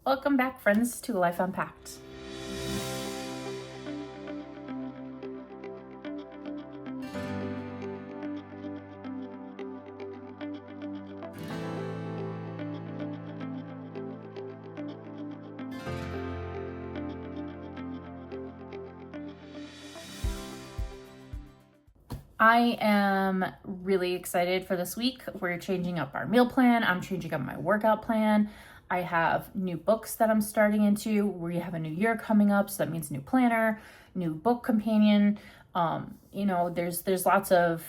Welcome back, friends, to A Life Unpacked. I am really excited for this week. We're changing up our meal plan. I'm changing up my workout plan. I have new books that I'm starting into. We have a new year coming up, so that means new planner, new book companion. There's lots of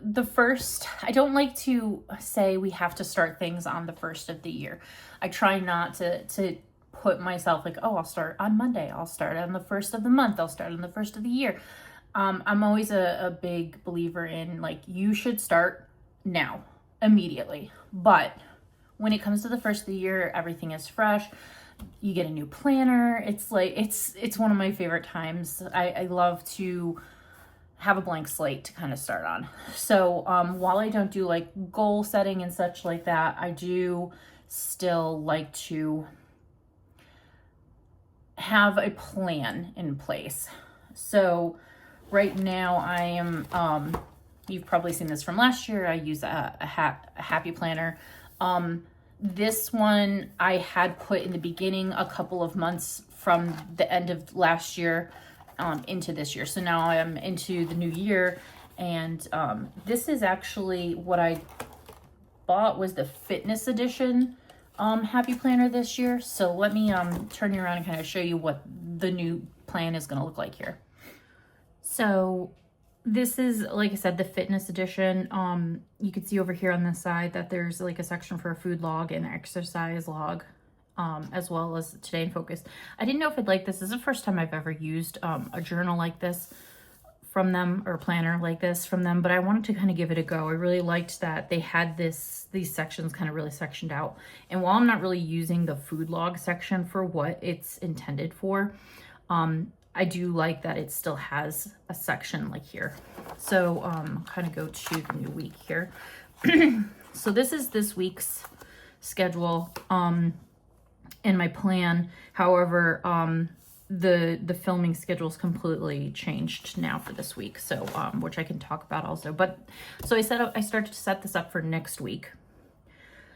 the first. I don't like to say we have to start things on the first of the year. I try not to put myself like, oh, I'll start on Monday. I'll start on the first of the month. I'll start on the first of the year. I'm always a big believer in like, you should start now, immediately. But when it comes to the first of the year, everything is fresh. You get a new planner. It's like, it's one of my favorite times. I love to have a blank slate to kind of start on. So while I don't do like goal setting and such like that, I do still like to have a plan in place. So right now I am, you've probably seen this from last year. I use a happy planner. This one I had put in the beginning a couple of months from the end of last year into this year. So now I'm into the new year, and this is actually what I bought was the fitness edition happy planner this year. So let me turn you around and kind of show you what the new plan is going to look like here. So this is, like I said, the fitness edition. You can see over here on this side that there's like a section for a food log and exercise log, as well as today in focus. I didn't know if I'd like this. This is the first time I've ever used a journal like this from them, or a planner like this from them, but I wanted to kind of give it a go. I really liked that they had these sections kind of really sectioned out. And while I'm not really using the food log section for what it's intended for, I do like that it still has a section like here. So kind of go to the new week here. So this is this week's schedule and my plan. However, the filming schedule is completely changed now for this week, so which I can talk about also. But so I started to set this up for next week.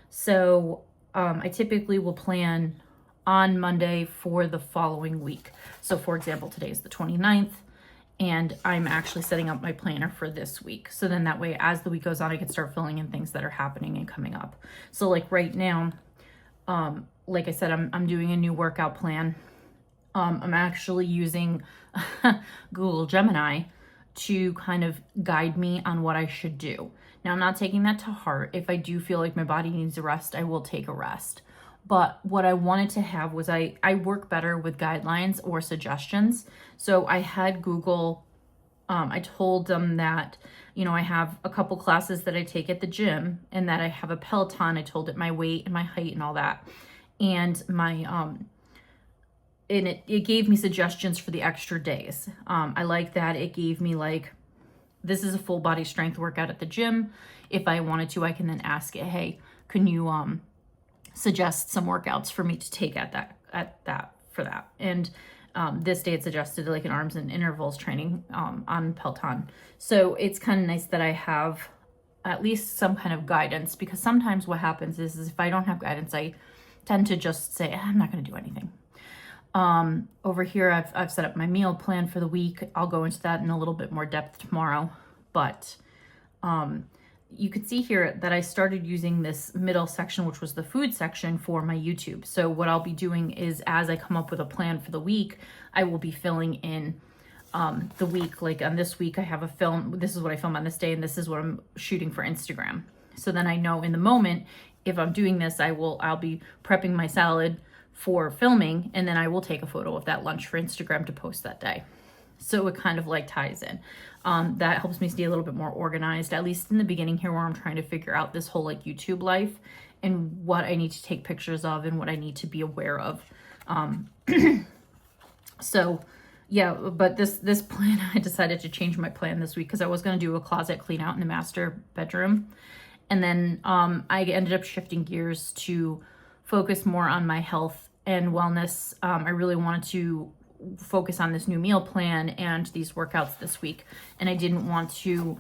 So I typically will plan on Monday for the following week. So for example, today is the 29th, and I'm actually setting up my planner for this week. So then that way, as the week goes on, I can start filling in things that are happening and coming up. So like right now, like I said, I'm doing a new workout plan. I'm actually using Google Gemini to kind of guide me on what I should do. Now, I'm not taking that to heart. If I do feel like my body needs a rest, I will take a rest. But what I wanted to have was I work better with guidelines or suggestions. So I had Google, I told them that, I have a couple classes that I take at the gym, and that I have a Peloton. I told it my weight and my height and all that. And my, and it gave me suggestions for the extra days. I like that it gave me like, this is a full body strength workout at the gym. If I wanted to, I can then ask it, hey, can you, suggest some workouts for me to take at that. And this day it suggested like an arms and intervals training on Peloton. So it's kind of nice that I have at least some kind of guidance, because sometimes what happens is if I don't have guidance, I tend to just say, I'm not going to do anything. Over here, I've set up my meal plan for the week. I'll go into that in a little bit more depth tomorrow, but you could see here that I started using this middle section, which was the food section, for my YouTube. So what I'll be doing is, as I come up with a plan for the week, I will be filling in the week. Like on this week, I have a film. This is what I film on this day, and this is what I'm shooting for Instagram. So then I know in the moment, if I'm doing this, I'll be prepping my salad for filming, and then I will take a photo of that lunch for Instagram to post that day. So it kind of like ties in. That helps me stay a little bit more organized, at least in the beginning here, where I'm trying to figure out this whole like YouTube life and what I need to take pictures of and what I need to be aware of. So yeah, but this plan, I decided to change my plan this week because I was going to do a closet clean out in the master bedroom. And then I ended up shifting gears to focus more on my health and wellness. I really wanted to focus on this new meal plan and these workouts this week. And I didn't want to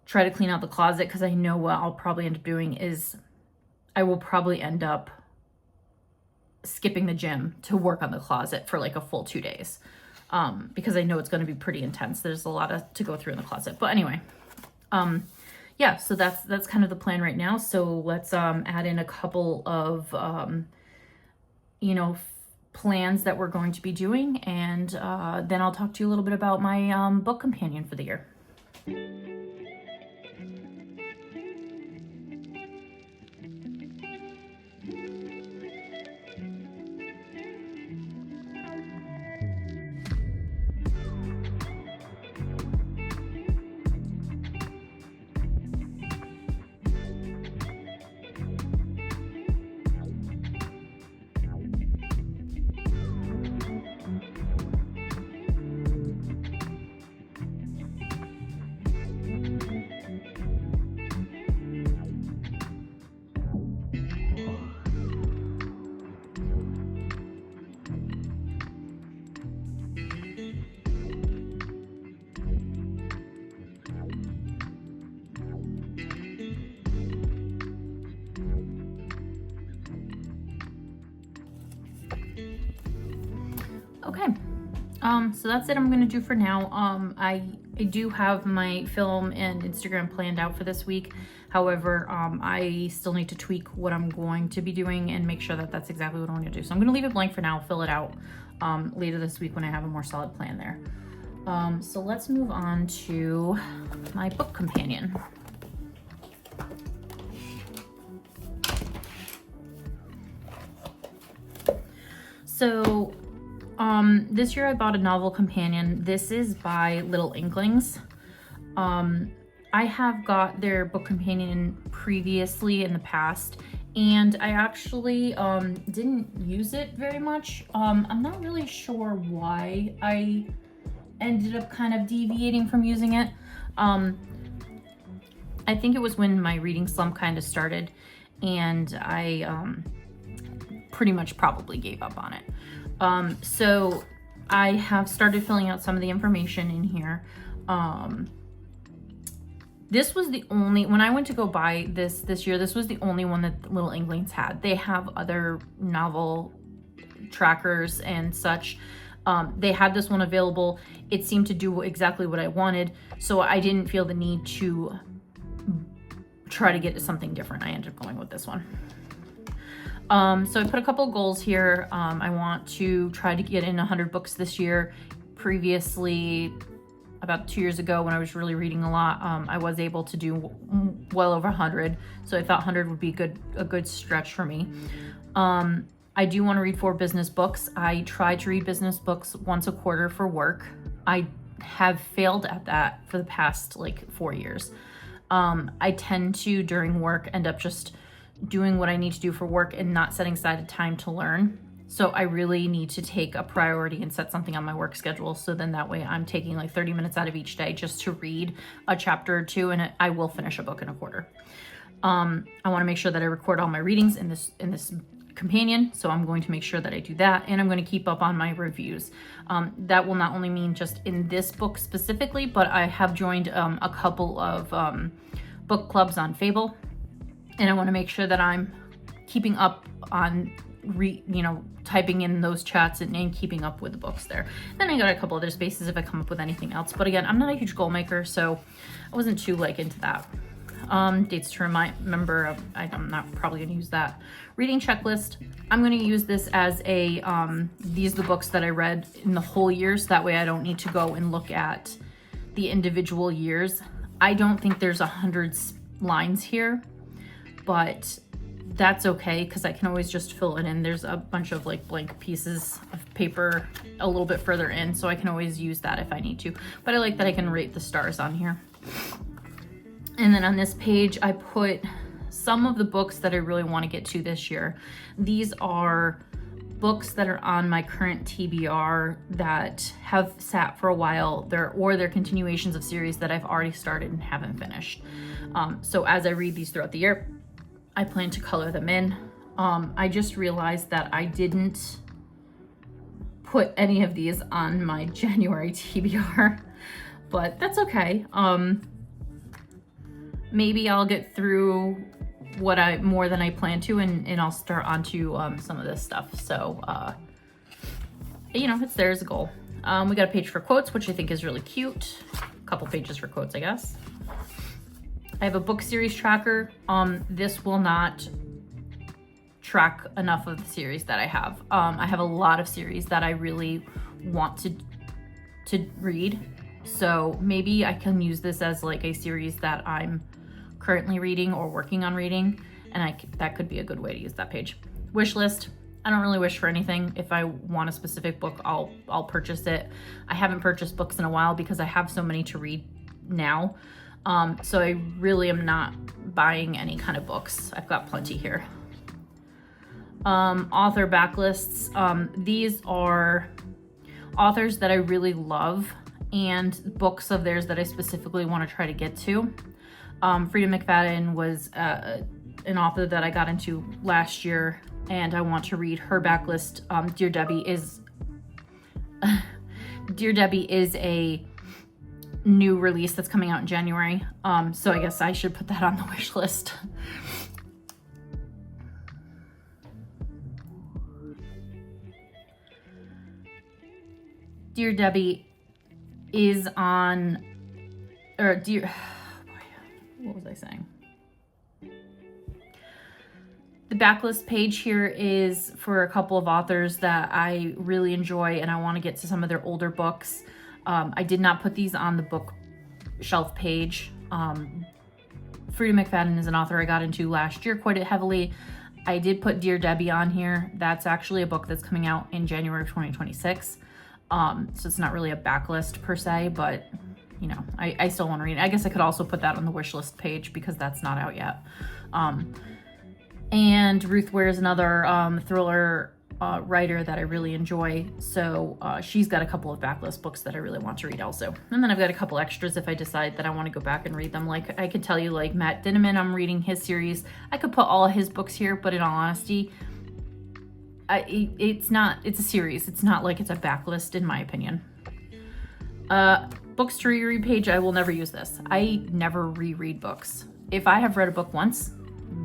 try to clean out the closet because I know what I'll probably end up doing is I will probably end up skipping the gym to work on the closet for like a full 2 days. Because I know it's going to be pretty intense. There's a lot to go through in the closet. But anyway, yeah, so that's kind of the plan right now. So let's add in a couple of, plans that we're going to be doing. And then I'll talk to you a little bit about my book companion for the year. Okay, so that's it I'm gonna do for now. I do have my film and Instagram planned out for this week. However, I still need to tweak what I'm going to be doing and make sure that that's exactly what I want to do. So I'm gonna leave it blank for now, fill it out later this week when I have a more solid plan there. So let's move on to my book companion. So this year I bought a novel companion. This is by Little Inklings. I have got their book companion previously in the past, and I actually didn't use it very much. I'm not really sure why I ended up kind of deviating from using it. I think it was when my reading slump kind of started, and I pretty much probably gave up on it. So I have started filling out some of the information in here. This was the only, when I went to go buy this year, this was the only one that Little Inklings had. They have other novel trackers and such. They had this one available. It seemed to do exactly what I wanted, so I didn't feel the need to try to get something different. I ended up going with this one. So I put a couple goals here. I want to try to get in 100 books this year. Previously, about 2 years ago when I was really reading a lot, I was able to do well over 100. So I thought 100 would be a good stretch for me. I do want to read 4 business books. I try to read business books once a quarter for work. I have failed at that for the past 4 years. I tend to, during work, end up just doing what I need to do for work and not setting aside a time to learn. So I really need to take a priority and set something on my work schedule. So then that way I'm taking 30 minutes out of each day just to read a chapter or two, and I will finish a book in a quarter. I want to make sure that I record all my readings in this companion. So I'm going to make sure that I do that, and I'm going to keep up on my reviews. That will not only mean just in this book specifically, but I have joined a couple of book clubs on Fable, and I want to make sure that I'm keeping up on typing in those chats and keeping up with the books there. Then I got a couple other spaces if I come up with anything else. But again, I'm not a huge goal maker, so I wasn't too into that. Dates to remember, I'm not probably going to use that. Reading checklist. I'm going to use this as a, these are the books that I read in the whole year, so that way I don't need to go and look at the individual years. I don't think there's 100 lines here, but that's okay because I can always just fill it in. There's a bunch of blank pieces of paper a little bit further in, so I can always use that if I need to. But I like that I can rate the stars on here. And then on this page, I put some of the books that I really want to get to this year. These are books that are on my current TBR that have sat for a while. They're continuations of series that I've already started and haven't finished. So as I read these throughout the year, I plan to color them in. I just realized that I didn't put any of these on my January TBR, but that's okay. Maybe I'll get through more than I plan to, and I'll start onto some of this stuff. So, you know, it's there as a goal. We got a page for quotes, which I think is really cute. A couple pages for quotes, I guess. I have a book series tracker. This will not track enough of the series that I have. I have a lot of series that I really want to read. So maybe I can use this as like a series that I'm currently reading or working on reading, and that could be a good way to use that page. Wish list. I don't really wish for anything. If I want a specific book, I'll purchase it. I haven't purchased books in a while because I have so many to read now. So I really am not buying any kind of books. I've got plenty here. Author backlists. These are authors that I really love and books of theirs that I specifically want to try to get to. Frida McFadden was an author that I got into last year, and I want to read her backlist. Dear Debbie is a new release that's coming out in January. So I guess I should put that on the wish list. Dear Debbie is on, or what was I saying? The backlist page here is for a couple of authors that I really enjoy, and I want to get to some of their older books. I did not put these on the bookshelf page. Frida McFadden is an author I got into last year quite heavily. I did put Dear Debbie on here. That's actually a book that's coming out in January of 2026. So it's not really a backlist per se, but you know, I still want to read it. I guess I could also put that on the wish list page because that's not out yet. And Ruth Ware is another thriller writer that I really enjoy. So she's got a couple of backlist books that I really want to read also. And then I've got a couple extras if I decide that I want to go back and read them. Like I could tell you, like Matt Dinneman, I'm reading his series. I could put all of his books here, but in all honesty, it's a series. It's not like it's a backlist in my opinion. Books to reread page, I will never use this. I never reread books. If I have read a book once,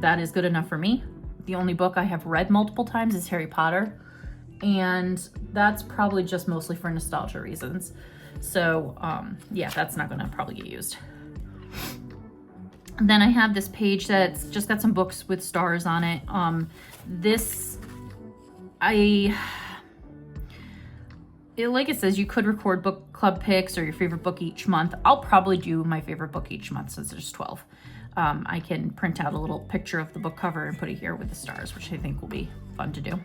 that is good enough for me. The only book I have read multiple times is Harry Potter, and that's probably just mostly for nostalgia reasons. So yeah, that's not gonna probably get used. And then I have this page that's just got some books with stars on it. Like it says, you could record book club picks or your favorite book each month. I'll probably do my favorite book each month since there's 12. I can print out a little picture of the book cover and put it here with the stars, which I think will be fun to do.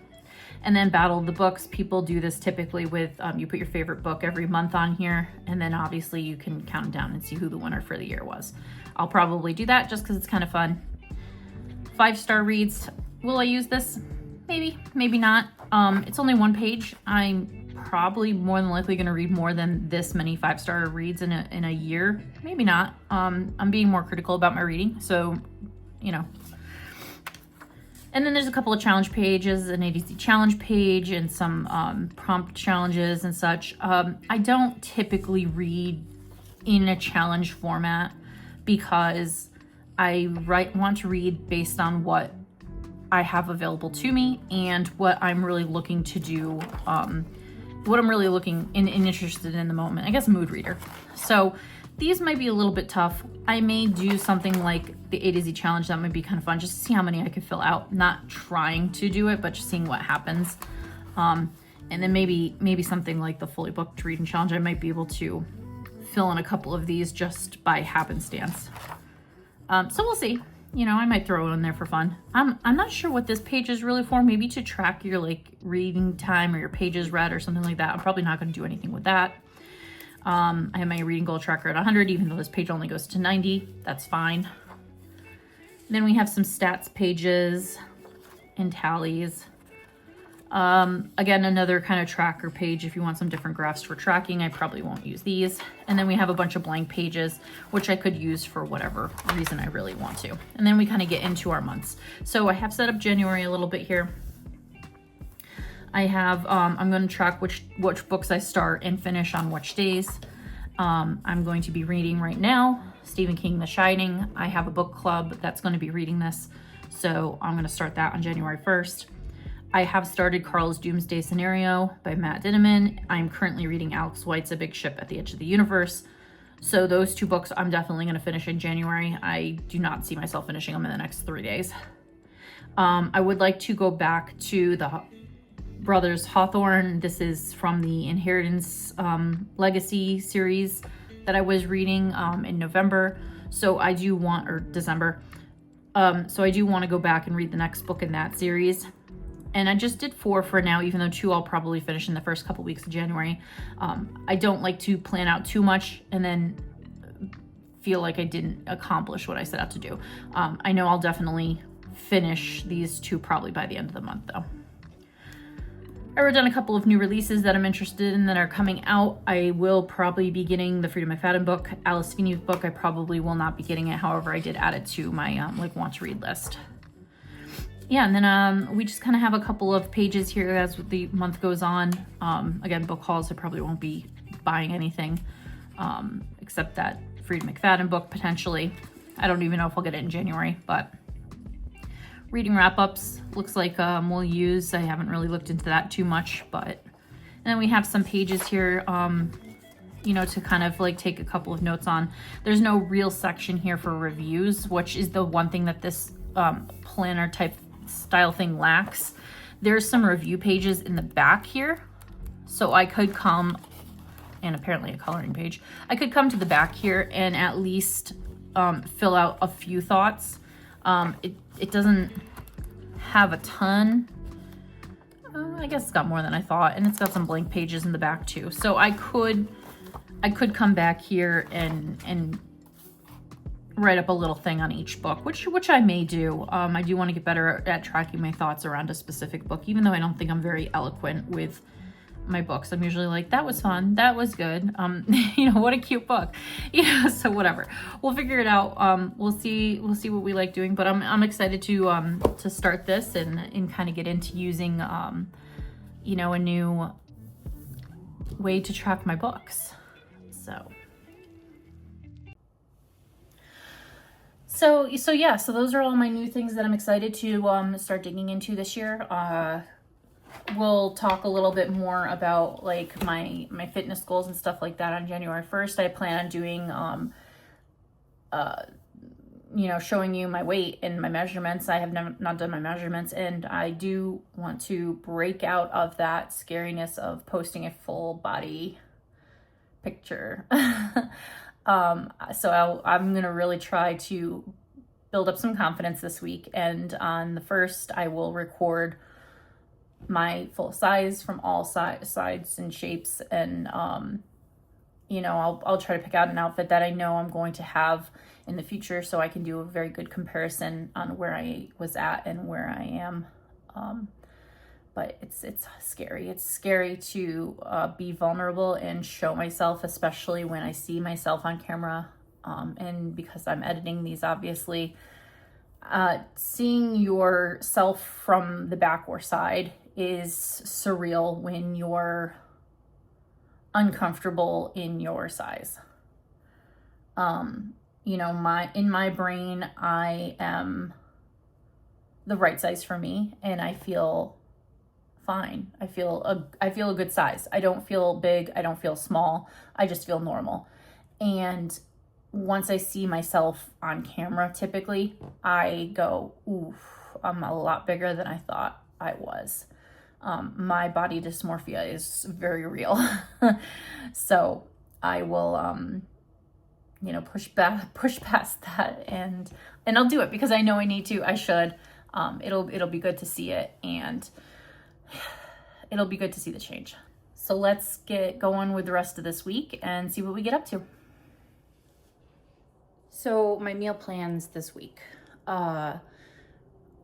And then Battle of the Books. People do this typically with, you put your favorite book every month on here, and then obviously you can count down and see who the winner for the year was. I'll probably do that just because it's kind of fun. 5-star reads. Will I use this? Maybe, maybe not. It's only one page. I'm probably more than likely going to read more than this many 5-star reads in a year. Maybe not. I'm being more critical about my reading, so you know. And then there's a couple of challenge pages, an ADC challenge page, and some prompt challenges and such. I don't typically read in a challenge format because I want to read based on what I have available to me and what I'm really looking to do, what I'm really looking and interested in the moment. I guess mood reader. So these might be a little bit tough. I may do something like the A to Z challenge. That might be kind of fun, just to see how many I could fill out. Not trying to do it, but just seeing what happens. And then maybe something like the fully booked reading challenge. I might be able to fill in a couple of these just by happenstance. So we'll see. You know, I might throw it in there for fun. I'm not sure what this page is really for. Maybe to track your like reading time or your pages read or something like that. I'm probably not going to do anything with that. I have my reading goal tracker at 100, even though this page only goes to 90. That's fine. Then we have some stats pages and tallies. Again, another kind of tracker page if you want some different graphs for tracking. I probably won't use these. And then we have a bunch of blank pages, which I could use for whatever reason I really want to. And then we kind of get into our months. So I have set up January a little bit here. I have, I'm going to track which books I start and finish on which days. I'm going to be reading right now, Stephen King, The Shining. I have a book club that's going to be reading this. So I'm going to start that on January 1st. I have started Carl's Doomsday Scenario by Matt Dinniman. I'm currently reading Alex White's A Big Ship at the Edge of the Universe. So those two books I'm definitely going to finish in January. I do not see myself finishing them in the next 3 days. I would like to go back to the Brothers Hawthorne. This is from the Inheritance Legacy series that I was reading in November. So I do want, or December. So I do want to go back and read the next book in that series. And I just did 4 for now, even though 2 I'll probably finish in the first couple weeks of January. I don't like to plan out too much and then feel like I didn't accomplish what I set out to do. I know I'll definitely finish these 2 probably by the end of the month though. I wrote down a couple of new releases that I'm interested in that are coming out. I will probably be getting the Freedom McFadden book. Alice Feeney's book, I probably will not be getting it. However, I did add it to my want to read list. Yeah, and then we just kind of have a couple of pages here as the month goes on. Again, book hauls, I probably won't be buying anything except that Freedom McFadden book potentially. I don't even know if I'll get it in January, but reading wrap-ups looks like we'll use. I haven't really looked into that too much, but and then we have some pages here, you know, to kind of like take a couple of notes on. There's no real section here for reviews, which is the one thing that this planner type style thing lacks. There's some review pages in the back here, so I could come, and apparently a coloring page, I could come to the back here and at least fill out a few thoughts. It doesn't have a ton. I guess it's got more than I thought, and it's got some blank pages in the back too. So I could come back here and write up a little thing on each book, which I may do. I do want to get better at tracking my thoughts around a specific book, even though I don't think I'm very eloquent with my books. I'm usually like, that was fun, that was good, you know, what a cute book, you know. So whatever, we'll figure it out. We'll see what we like doing, but I'm excited to start this and kind of get into using you know, a new way to track my books. So yeah, so those are all my new things that I'm excited to start digging into this year. We'll talk a little bit more about like my fitness goals and stuff like that on January 1st. I plan on doing you know, showing you my weight and my measurements. I have not done my measurements, and I do want to break out of that scariness of posting a full body picture. So I'm gonna really try to build up some confidence this week, and on the 1st I will record my full size from all sides and shapes, and you know, I'll try to pick out an outfit that I know I'm going to have in the future, so I can do a very good comparison on where I was at and where I am. But it's scary. It's scary to be vulnerable and show myself, especially when I see myself on camera. And because I'm editing these, obviously, seeing yourself from the back or side is surreal when you're uncomfortable in your size. You know, in my brain, I am the right size for me, and I feel fine. I feel a good size. I don't feel big. I don't feel small. I just feel normal. And once I see myself on camera, typically, I go, oof, I'm a lot bigger than I thought I was. My body dysmorphia is very real. So I will, you know, push past that, and I'll do it because I know I need to. I should. It'll be good to see it, and it'll be good to see the change. So let's get going with the rest of this week and see what we get up to. So my meal plans this week.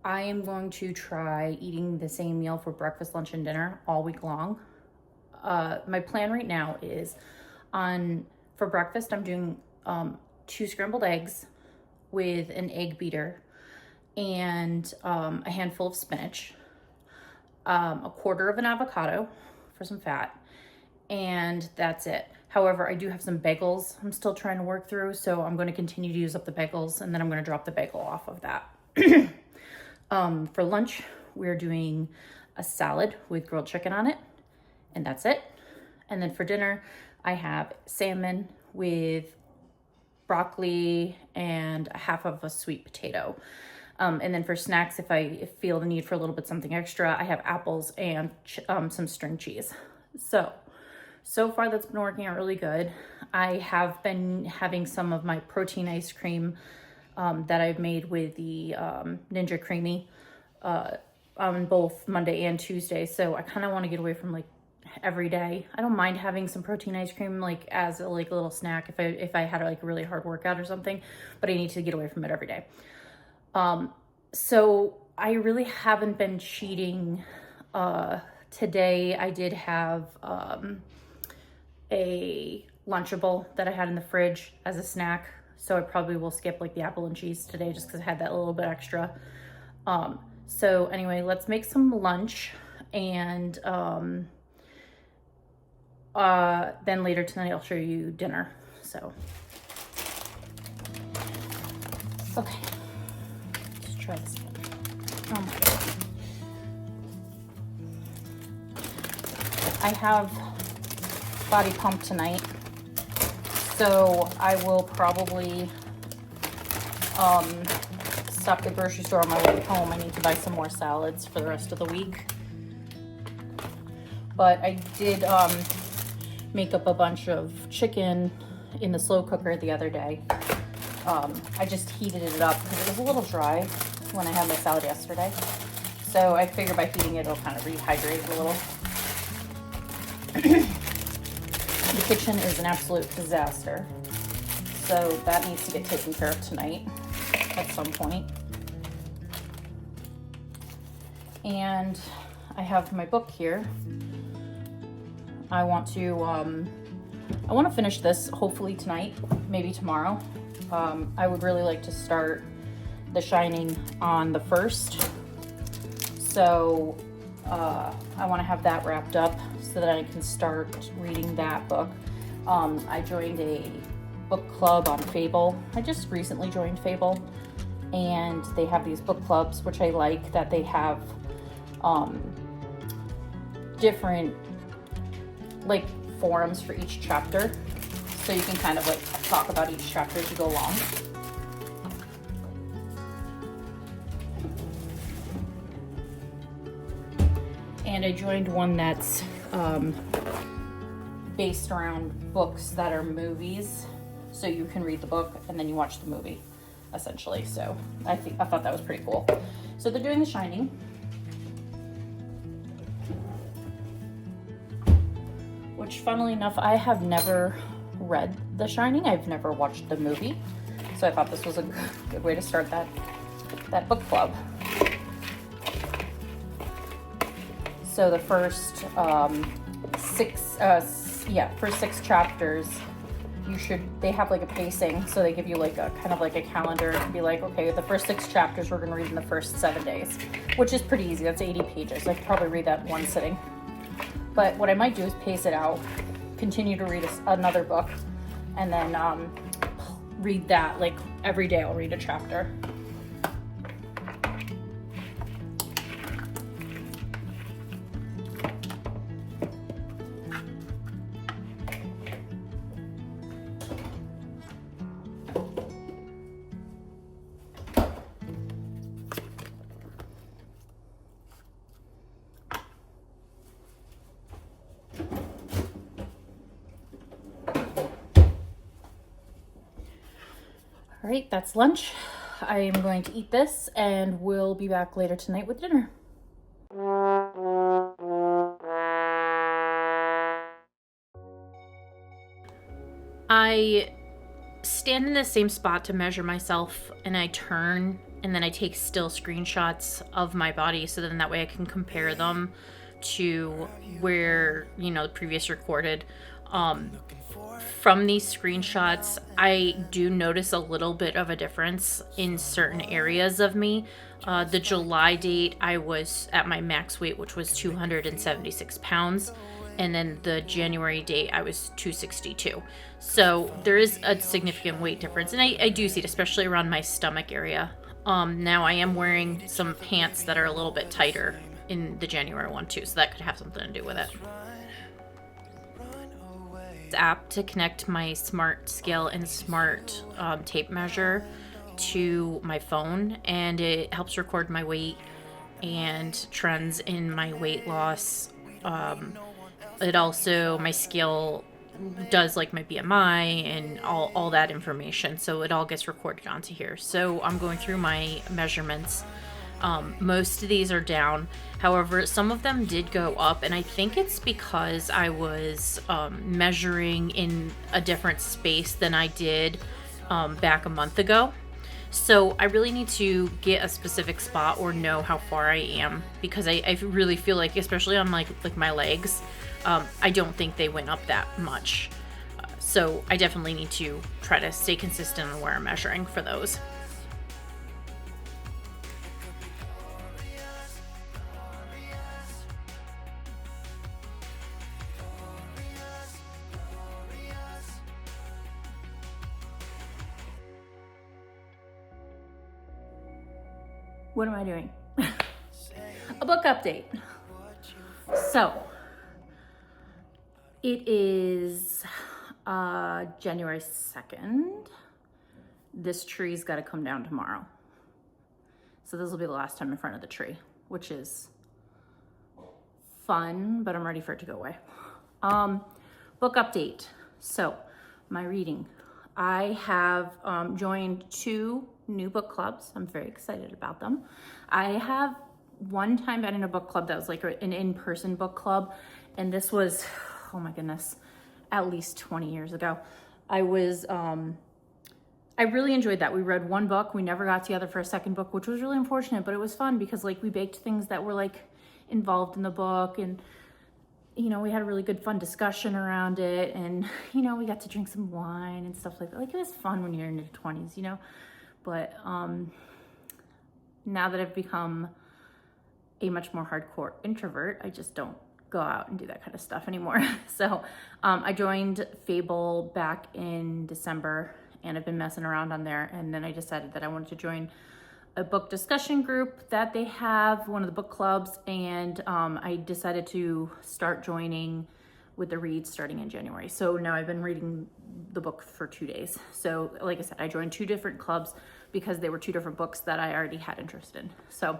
I am going to try eating the same meal for breakfast, lunch, and dinner all week long. My plan right now is for breakfast, I'm doing 2 scrambled eggs with an egg beater and a handful of spinach, a quarter of an avocado for some fat, and that's it. However, I do have some bagels I'm still trying to work through, so I'm going to continue to use up the bagels, and then I'm going to drop the bagel off of that. For lunch, we're doing a salad with grilled chicken on it, and that's it. And then for dinner, I have salmon with broccoli and a half of a sweet potato. And then for snacks, if I feel the need for a little bit something extra, I have apples and some string cheese. So far that's been working out really good. I have been having some of my protein ice cream that I've made with the Ninja Creamy on both Monday and Tuesday. So I kind of want to get away from like every day. I don't mind having some protein ice cream like as a little snack if I had like a really hard workout or something, but I need to get away from it every day. So I really haven't been cheating. Today I did have a Lunchable that I had in the fridge as a snack. So I probably will skip like the apple and cheese today just because I had that little bit extra. So anyway, let's make some lunch, and then later tonight I'll show you dinner. So, okay, let's try this again. Oh my God. I have body pump tonight, so I will probably stop at the grocery store on my way home. I need to buy some more salads for the rest of the week. But I did make up a bunch of chicken in the slow cooker the other day. I just heated it up because it was a little dry when I had my salad yesterday. So I figured by heating it, it'll kind of rehydrate a little. The kitchen is an absolute disaster, so that needs to get taken care of tonight at some point. And I have my book here. I want to finish this hopefully tonight, maybe tomorrow. I would really like to start The Shining on the 1st. So I want to have that wrapped up so that I can start reading that book. I joined a book club on Fable. I just recently joined Fable, and they have these book clubs, which I like, that they have different like forums for each chapter, so you can kind of like talk about each chapter as you go along. And I joined one that's based around books that are movies, so you can read the book and then you watch the movie, essentially. So I thought that was pretty cool. So they're doing The Shining. Which, funnily enough, I have never read The Shining. I've never watched the movie. So I thought this was a good way to start that book club. So the first first 6 chapters, they have like a pacing. So they give you like a kind of like a calendar to be like, okay, the first 6 chapters we're going to read in the first 7 days, which is pretty easy. That's 80 pages. I could probably read that in one sitting. But what I might do is pace it out, continue to read another book, and then read that, like every day I'll read a chapter. All right, that's lunch. I am going to eat this, and we'll be back later tonight with dinner. I stand in the same spot to measure myself, and I turn and then I take still screenshots of my body, so then that way I can compare them to where, you know, the previous recorded. From these screenshots, I do notice a little bit of a difference in certain areas of me. The July date, I was at my max weight, which was 276 pounds. And then the January date, I was 262. So there is a significant weight difference. And I do see it, especially around my stomach area. Now I am wearing some pants that are a little bit tighter in the January one too. So that could have something to do with it. App to connect my smart scale and smart tape measure to my phone, and it helps record my weight and trends in my weight loss. It also, my scale does like my BMI and all that information, so it all gets recorded onto here. So I'm going through my measurements. Most of these are down. However, some of them did go up, and I think it's because I was measuring in a different space than I did back a month ago. So I really need to get a specific spot or know how far I am, because I really feel like, especially on like my legs, I don't think they went up that much. So I definitely need to try to stay consistent on where I'm measuring for those. What am I doing? A book update. So, it is January 2nd. This tree's got to come down tomorrow. So this will be the last time in front of the tree, which is fun, but I'm ready for it to go away. Book update. So, my reading. I have joined 2 new book clubs. I'm very excited about them. I have one time been in a book club that was like an in-person book club, and this was, oh my goodness, at least 20 years ago. I really enjoyed that. We read one book. We never got together for a second book, which was really unfortunate, but it was fun because like we baked things that were like involved in the book, and you know, we had a really good fun discussion around it, and you know, we got to drink some wine and stuff like that. Like, it was fun when you're in your 20s, you know. But now that I've become a much more hardcore introvert, I just don't go out and do that kind of stuff anymore. So I joined Fable back in December, and I've been messing around on there, and then I decided that I wanted to join a book discussion group that they have, one of the book clubs, and I decided to start joining with the reads starting in January. So now I've been reading the book for 2 days. So like I said, I joined 2 different clubs because they were 2 different books that I already had interest in. So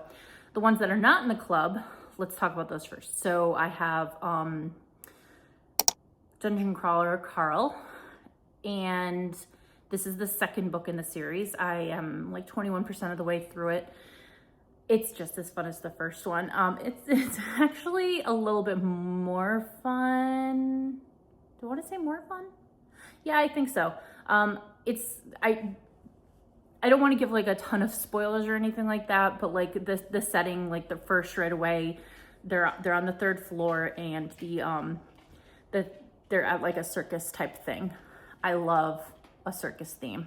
the ones that are not in the club, let's talk about those first. So I have Dungeon Crawler Carl, and this is the 2nd book in the series. I am like 21% of the way through it. It's just as fun as the first one. It's actually a little bit more fun. Do I want to say more fun? Yeah, I think so. I don't want to give like a ton of spoilers or anything like that, but like the setting, like the first right away, they're on the 3rd floor, and they're at like a circus type thing. I love a circus theme.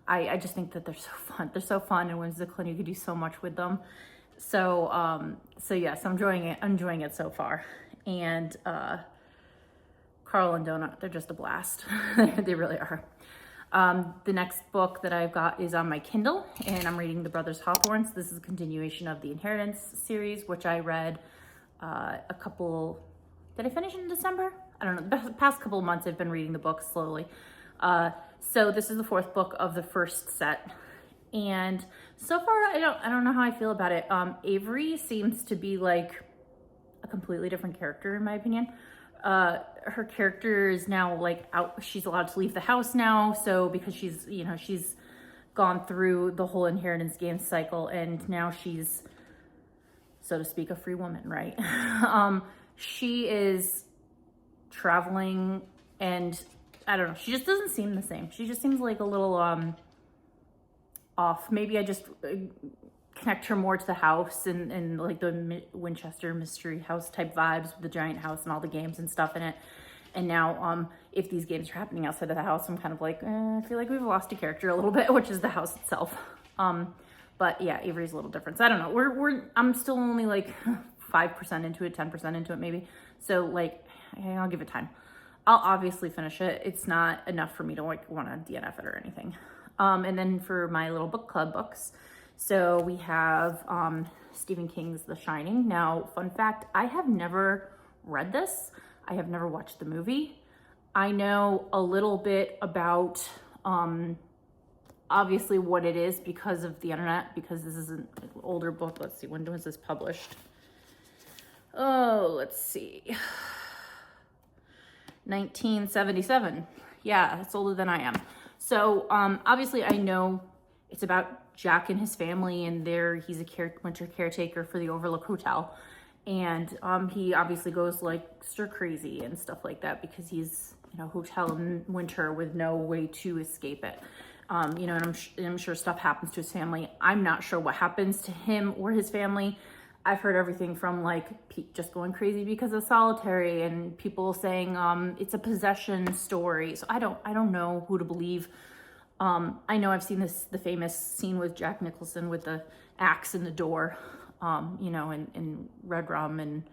I just think that they're so fun. They're so fun, and whimsical, and you could do so much with them. So yes, I'm enjoying it so far. And Carl and Donut, they're just a blast. They really are. The next book that I've got is on my Kindle, and I'm reading The Brothers Hawthorns. This is a continuation of the Inheritance series, which I read did I finish in December? I don't know. The past couple of months I've been reading the book slowly. So this is the 4th book of the first set. And so far, I don't know how I feel about it. Avery seems to be like a completely different character, in my opinion. Her character is now like out. She's allowed to leave the house now. So because she's gone through the whole inheritance game cycle, and now she's, so to speak, a free woman, right? She is traveling, and I don't know. She just doesn't seem the same. She just seems like a little, off. Maybe I just connect her more to the house and like the Winchester Mystery House type vibes with the giant house and all the games and stuff in it. And now, if these games are happening outside of the house, I'm kind of like, I feel like we've lost a character a little bit, which is the house itself. But yeah, Avery's a little different. So I don't know. I'm still only like 5% into it, 10% into it maybe. So like, I'll give it time. I'll obviously finish it. It's not enough for me to like want to DNF it or anything. And then for my little book club books, so we have Stephen King's The Shining. Now, fun fact, I have never read this. I have never watched the movie. I know a little bit about obviously what it is because of the internet, because this is an older book. Let's see, when was this published? Oh, let's see. 1977. Yeah, it's older than I am. So obviously I know it's about Jack and his family, and he's a winter caretaker for the Overlook Hotel. And he obviously goes like stir crazy and stuff like that because he's in a hotel in winter with no way to escape it. And I'm sure stuff happens to his family. I'm not sure what happens to him or his family. I've heard everything from like just going crazy because of solitary, and people saying it's a possession story. So I don't know who to believe. I know I've seen the famous scene with Jack Nicholson with the axe in the door, and Red Rum and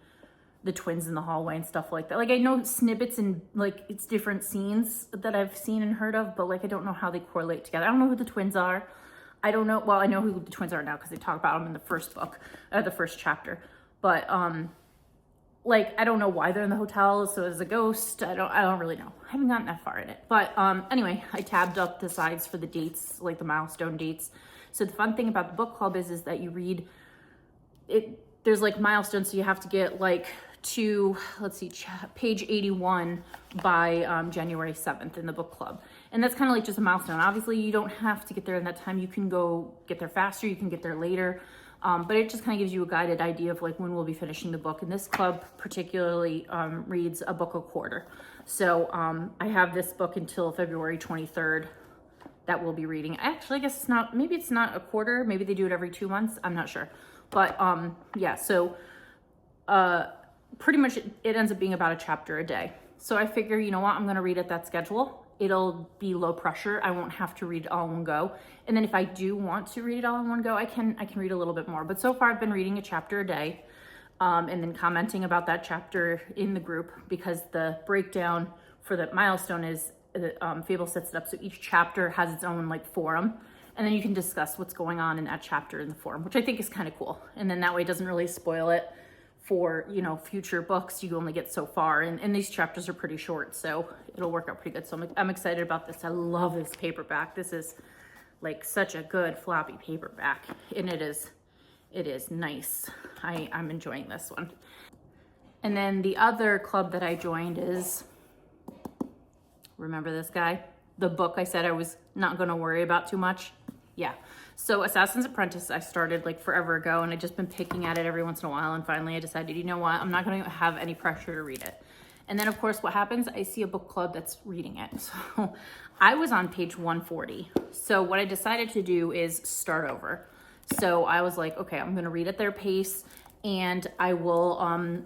the twins in the hallway and stuff like that. Like I know snippets and like it's different scenes that I've seen and heard of, but like I don't know how they correlate together. I don't know who the twins are. I don't know. Well, I know who the twins are now because they talk about them in the first book, the first chapter. But like I don't know why they're in the hotel. So as a ghost, I don't really know. I haven't gotten that far in it. But anyway, I tabbed up the sides for the dates, like the milestone dates. So the fun thing about the book club is that you read it. There's like milestones, so you have to get like to, let's see, page 81 by January 7th in the book club. And that's kind of like just a milestone. Obviously, you don't have to get there in that time. You can go get there faster. You can get there later. But it just kind of gives you a guided idea of like when we'll be finishing the book. And this club particularly reads a book a quarter. So I have this book until February 23rd that we'll be reading. Actually, I guess it's not, maybe it's not a quarter. Maybe they do it every 2 months. I'm not sure. But yeah, so pretty much it ends up being about a chapter a day. So I figure, you know what, I'm going to read at that schedule. It'll be low pressure. I won't have to read it all in one go. And then if I do want to read it all in one go, I can read a little bit more. But so far I've been reading a chapter a day, and then commenting about that chapter in the group, because the breakdown for the milestone is Fable sets it up so each chapter has its own like forum, and then you can discuss what's going on in that chapter in the forum, which I think is kind of cool. And then that way it doesn't really spoil it for, future books. You only get so far, and these chapters are pretty short, so it'll work out pretty good. So I'm excited about this. I love this paperback. This is like such a good floppy paperback, and it is nice. I'm enjoying this one. And then the other club that I joined is, remember this guy? The book I said I was not going to worry about too much. Yeah. So Assassin's Apprentice, I started like forever ago, and I've just been picking at it every once in a while. And finally I decided, you know what? I'm not going to have any pressure to read it. And then of course what happens? I see a book club that's reading it. So I was on page 140. So what I decided to do is start over. So I was like, okay, I'm going to read at their pace, and I will,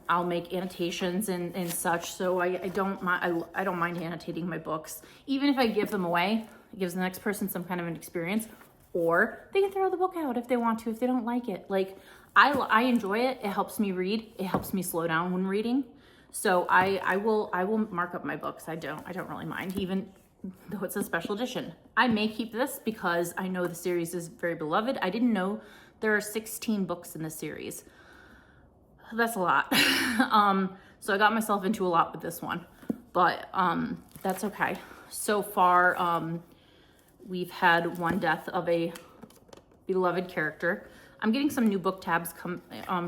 I'll make annotations and such. So I don't mind annotating my books. Even if I give them away, it gives the next person some kind of an experience. Or they can throw the book out if they want to, if they don't like it. Like, I enjoy it. It helps me read. It helps me slow down when reading. So I will mark up my books. I don't really mind, even though it's a special edition. I may keep this because I know the series is very beloved. I didn't know there are 16 books in the series. That's a lot. So I got myself into a lot with this one, but that's okay. So far, we've had one death of a beloved character. I'm getting some new book tabs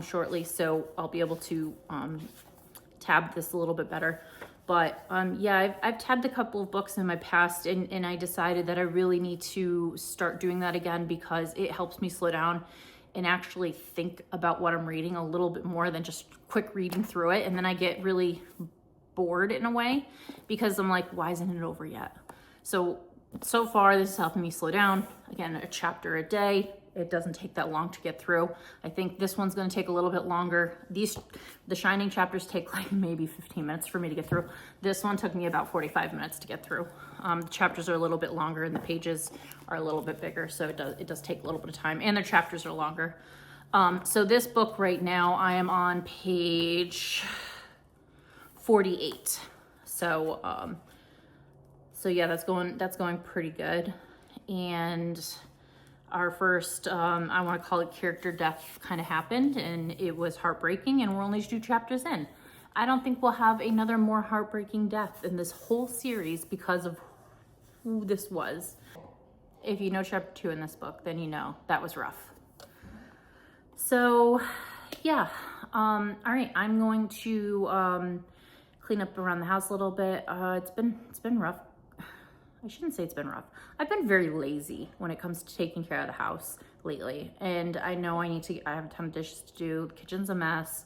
shortly, so I'll be able to tab this a little bit better. But yeah, I've tabbed a couple of books in my past, and I decided that I really need to start doing that again, because it helps me slow down and actually think about what I'm reading a little bit more than just quick reading through it. And then I get really bored in a way, because I'm like, why isn't it over yet? So so far, this is helping me slow down. Again, a chapter a day. It doesn't take that long to get through. I think this one's going to take a little bit longer. The Shining chapters take like maybe 15 minutes for me to get through. This one took me about 45 minutes to get through. The chapters are a little bit longer and the pages are a little bit bigger, so it does take a little bit of time, and their chapters are longer. So this book right now, I am on page 48. So yeah, that's going pretty good. And our first, I want to call it character death, kind of happened, and it was heartbreaking, and we're only 2 chapters in. I don't think we'll have another more heartbreaking death in this whole series because of who this was. If you know chapter 2 in this book, then you know that was rough. So yeah, all right, I'm going to clean up around the house a little bit. It's been rough. I shouldn't say it's been rough. I've been very lazy when it comes to taking care of the house lately. And I know I have a ton of dishes to do. The kitchen's a mess.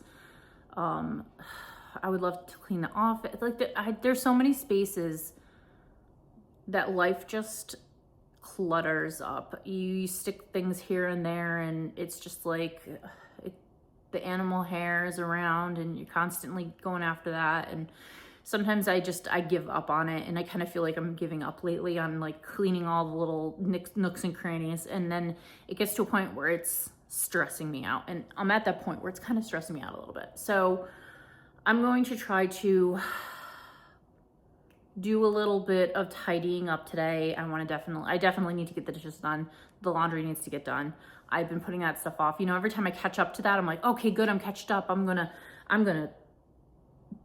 I would love to clean the office. Like there's so many spaces that life just clutters up. You stick things here and there, and it's just like the animal hair is around and you're constantly going after that. And sometimes I give up on it, and I kind of feel like I'm giving up lately on like cleaning all the little nooks and crannies. And then it gets to a point where it's stressing me out, and I'm at that point where it's kind of stressing me out a little bit. So I'm going to try to do a little bit of tidying up today. I definitely need to get the dishes done. The laundry needs to get done. I've been putting that stuff off. You know, every time I catch up to that, I'm like, okay, good, I'm catched up. I'm gonna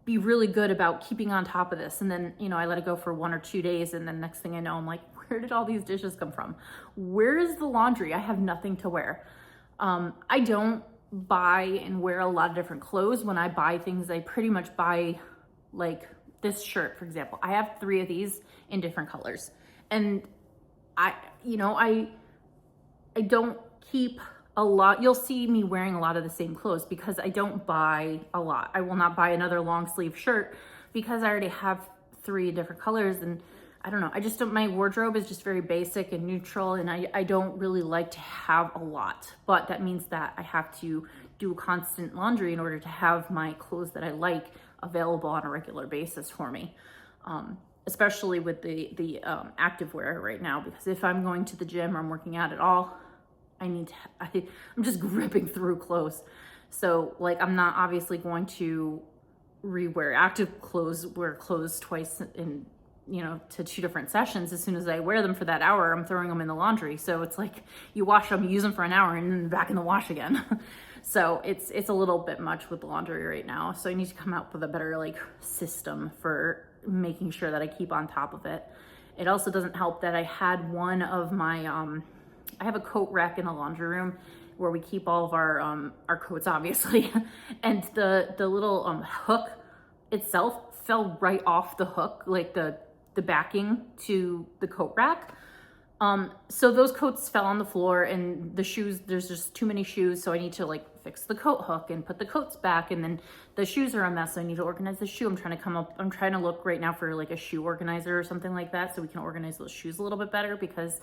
be really good about keeping on top of this. And then, you know, I let it go for 1 or 2 days, and then next thing I know, I'm like, where did all these dishes come from? Where is the laundry? I have nothing to wear. I don't buy and wear a lot of different clothes. When I buy things, I pretty much buy, like this shirt, for example. I have 3 of these in different colors. And I don't keep a lot. You'll see me wearing a lot of the same clothes because I don't buy a lot. I will not buy another long sleeve shirt because I already have 3 different colors. And I don't know, I just don't, my wardrobe is just very basic and neutral, and I don't really like to have a lot. But that means that I have to do a constant laundry in order to have my clothes that I like available on a regular basis for me. Especially with the activewear right now, because if I'm going to the gym or I'm working out at all, I'm just gripping through clothes. So like, I'm not obviously going to rewear active clothes, wear clothes twice in, you know, to 2 different sessions. As soon as I wear them for that hour, I'm throwing them in the laundry. So it's like you wash them, you use them for an hour, and then back in the wash again. So it's a little bit much with the laundry right now. So I need to come up with a better like system for making sure that I keep on top of it. It also doesn't help that I had one of my, I have a coat rack in the laundry room where we keep all of our coats, obviously. And the little hook itself fell right off the hook, like the backing to the coat rack. So those coats fell on the floor, and the shoes, there's just too many shoes. So I need to like fix the coat hook and put the coats back. And then the shoes are a mess. So I need to organize the shoe. I'm trying to look right now for like a shoe organizer or something like that, so we can organize those shoes a little bit better, because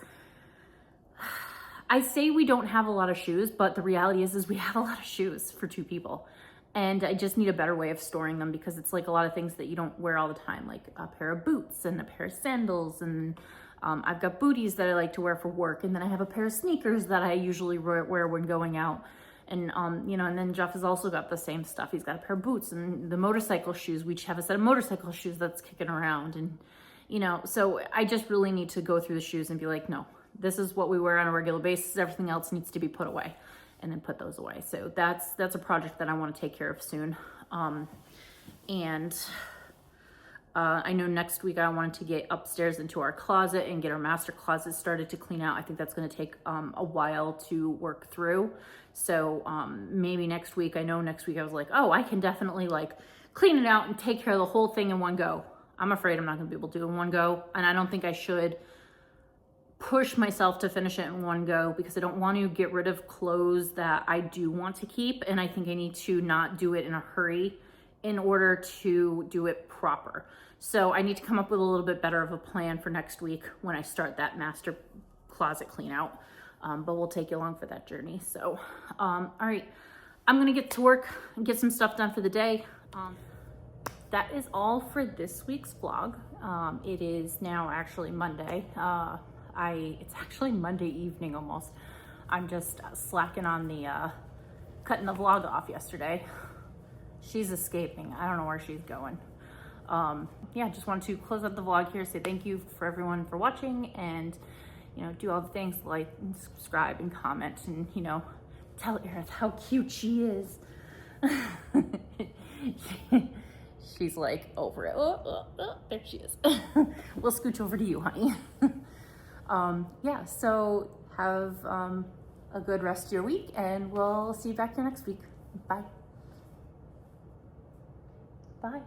I say we don't have a lot of shoes, but the reality is we have a lot of shoes for 2 people. And I just need a better way of storing them, because it's like a lot of things that you don't wear all the time, like a pair of boots and a pair of sandals. And I've got booties that I like to wear for work. And then I have a pair of sneakers that I usually wear when going out. And, you know, and then Jeff has also got the same stuff. He's got a pair of boots and the motorcycle shoes. We each have a set of motorcycle shoes that's kicking around. And, you know, so I just really need to go through the shoes and be like, no, this is what we wear on a regular basis. Everything else needs to be put away, and then put those away. So that's a project that I want to take care of soon. I know next week I wanted to get upstairs into our closet and get our master closet started to clean out. I think that's going to take a while to work through. So maybe next week. I know next week I was like, oh, I can definitely like clean it out and take care of the whole thing in one go. I'm afraid I'm not going to be able to do it in one go, and I don't think I should push myself to finish it in one go, because I don't want to get rid of clothes that I do want to keep. And I think I need to not do it in a hurry in order to do it proper. So I need to come up with a little bit better of a plan for next week when I start that master closet clean out. But we'll take you along for that journey. So, all right, I'm gonna get to work and get some stuff done for the day. That is all for this week's vlog. It is now actually Monday. It's actually Monday evening almost. I'm just slacking on the cutting the vlog off yesterday. She's escaping. I don't know where she's going. Yeah, just wanted to close out the vlog here, say thank you for everyone for watching, and you know, do all the things like and subscribe and comment, and you know, tell Aerith how cute she is. She's like over it. There she is. We'll scooch over to you, honey. Yeah, so have a good rest of your week, and we'll see you back here next week. Bye. Bye.